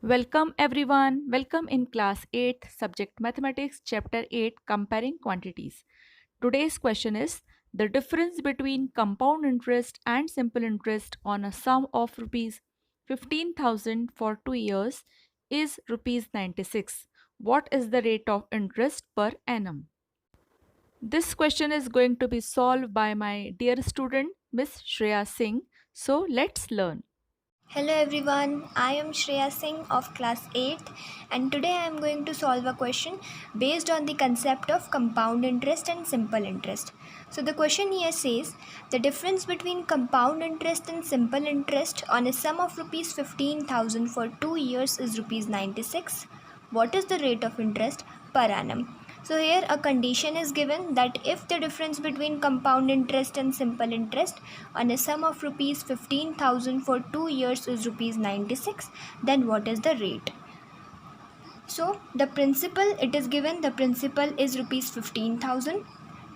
Welcome everyone. Welcome in class 8, subject mathematics, chapter 8, comparing quantities. Today's question is the difference between compound interest and simple interest on a sum of rupees 15,000 for 2 years is rupees 96. What is the rate of interest per annum? This question is going to be solved by my dear student Miss Shreya Singh. So let's learn. Hello everyone, I am Shreya Singh of class 8 and today I am going to solve a question based on the concept of compound interest and simple interest. So the question here says the difference between compound interest and simple interest on a sum of rupees 15,000 for 2 years is rupees 96. What is the rate of interest per annum? So here a condition is given that if the difference between compound interest and simple interest on a sum of rupees 15,000 for 2 years is rupees 96, then what is the rate? So the principal, it is given the principal is rupees 15,000.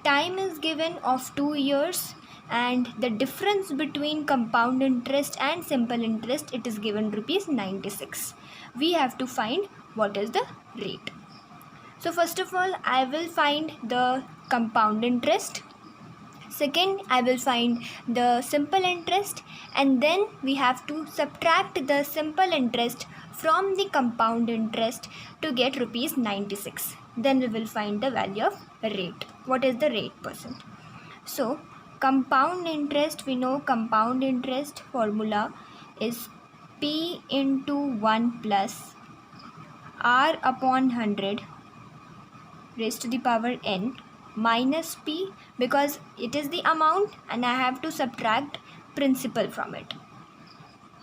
Time is given of 2 years and the difference between compound interest and simple interest, it is given rupees 96. We have to find what is the rate. So first of all, I will find the compound interest. Second, I will find the simple interest, and then we have to subtract the simple interest from the compound interest to get rupees 96. Then we will find the value of rate. What is the rate percent? So compound interest, we know compound interest formula is P into 1 plus R upon 100 raised to the power n minus p, because it is the amount and I have to subtract principal from it.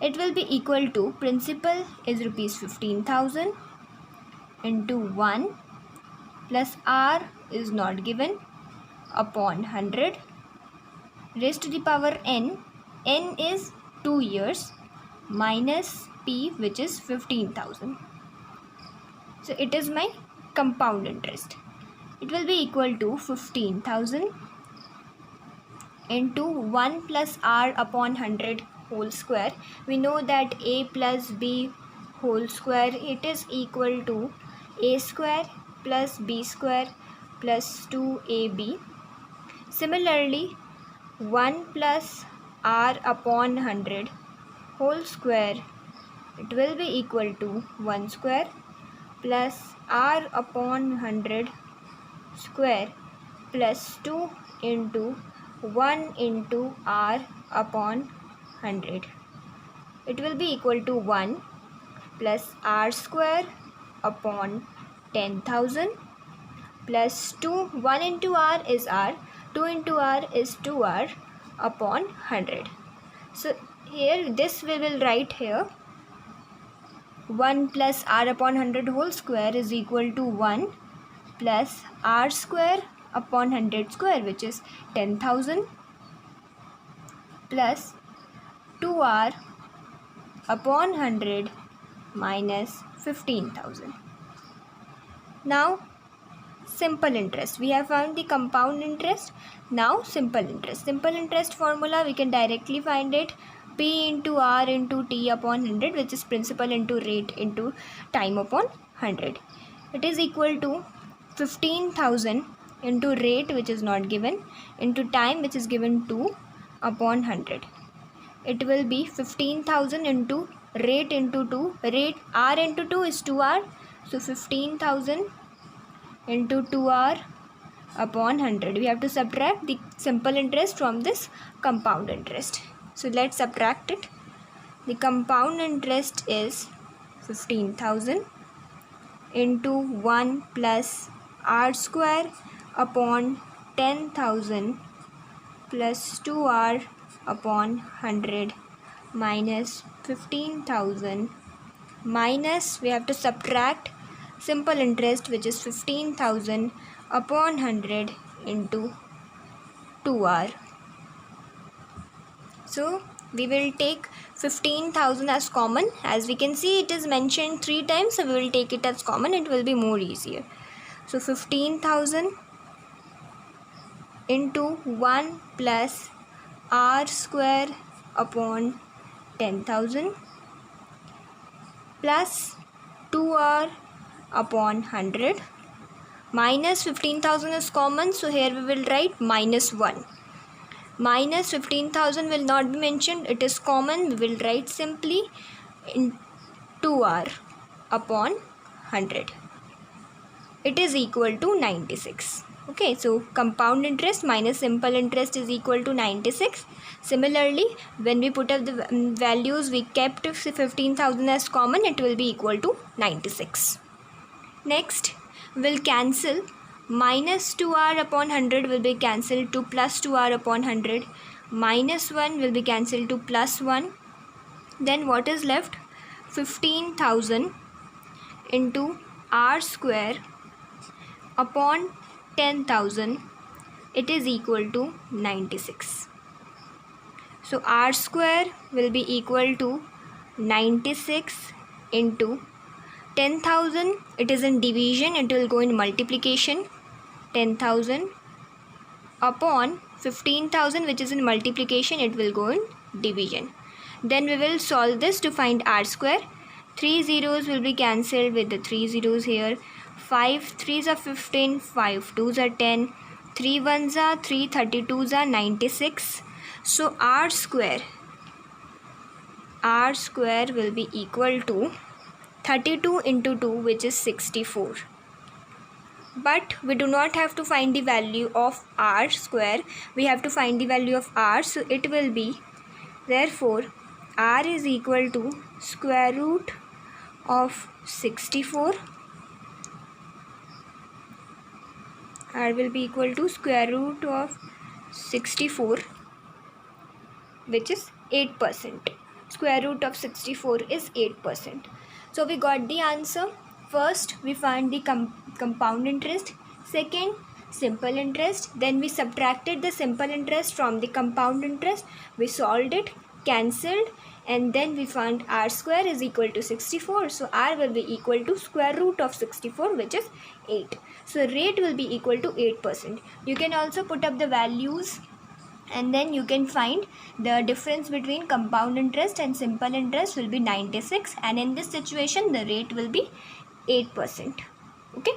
It will be equal to principal is rupees 15,000 into 1 plus r is not given upon 100 raised to the power n. N is 2 years minus p, which is 15,000. So it is my compound interest. It will be equal to 15,000 into 1 plus r upon 100 whole square. We know that a plus b whole square, it is equal to a square plus b square plus 2ab. Similarly, 1 plus r upon 100 whole square, it will be equal to 1 square plus r upon 100 square plus 2 into 1 into r upon 100. It will be equal to 1 plus r square upon 10,000 plus 2. 1 into r is r, 2 into r is 2r upon 100. So here this we will write here 1 plus r upon 100 whole square is equal to 1 plus r square upon 100 square, which is 10,000 plus 2r upon 100 minus 15,000. Now simple interest. We have found the compound interest. Now simple interest. Simple interest formula we can directly find it. P into R into T upon 100, which is principal into rate into time upon 100. It is equal to 15,000 into rate, which is not given, into time, which is given 2 upon 100. It will be 15,000 into rate into 2. Rate R into 2 is 2R. So 15,000 into 2R upon 100. We have to subtract the simple interest from this compound interest. So let's subtract it. The compound interest is 15,000 into 1 plus r square upon 10,000 plus 2r upon 100 minus 15,000 minus, we have to subtract simple interest, which is 15,000 upon 100 into 2r. So we will take 15,000 as common. As we can see, it is mentioned 3 times, so we will take it as common. It will be more easier. So 15,000 into 1 plus r square upon 10,000 plus 2r upon 100 minus 15,000 is common, so here we will write minus 1. Minus 15,000 will not be mentioned, it is common, we will write simply in 2r upon 100. It is equal to 96. Okay, so compound interest minus simple interest is equal to 96. Similarly, when we put up the values, we kept 15,000 as common, it will be equal to 96. Next, we'll cancel minus 2r upon 100 will be cancelled to plus 2r upon 100. Minus 1 will be cancelled to plus 1. Then what is left? 15,000 into r square upon 10,000, it is equal to 96. So r square will be equal to 96 into 10,000, it is in division, it will go in multiplication. 10,000 upon 15,000, which is in multiplication, it will go in division. Then we will solve this to find r square. 3 zeros will be cancelled with the 3 zeros here. 5 3s are 15, 5 2s are 10, 3 1s are 3, 32s are 96. So r square will be equal to 32 into 2, which is 64. But we do not have to find the value of r square, we have to find the value of r, so it will be, therefore r is equal to square root of 64. R will be equal to square root of 64, which is 8%. Square root of 64 is 8%. So we got the answer. First we find the compound interest, second simple interest, then we subtracted the simple interest from the compound interest, we solved it, cancelled, and then we found r square is equal to 64. So r will be equal to square root of 64, which is 8. So rate will be equal to 8%. You can also put up the values and then you can find the difference between compound interest and simple interest will be 96, and in this situation the rate will be 8%. Okay,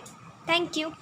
thank you.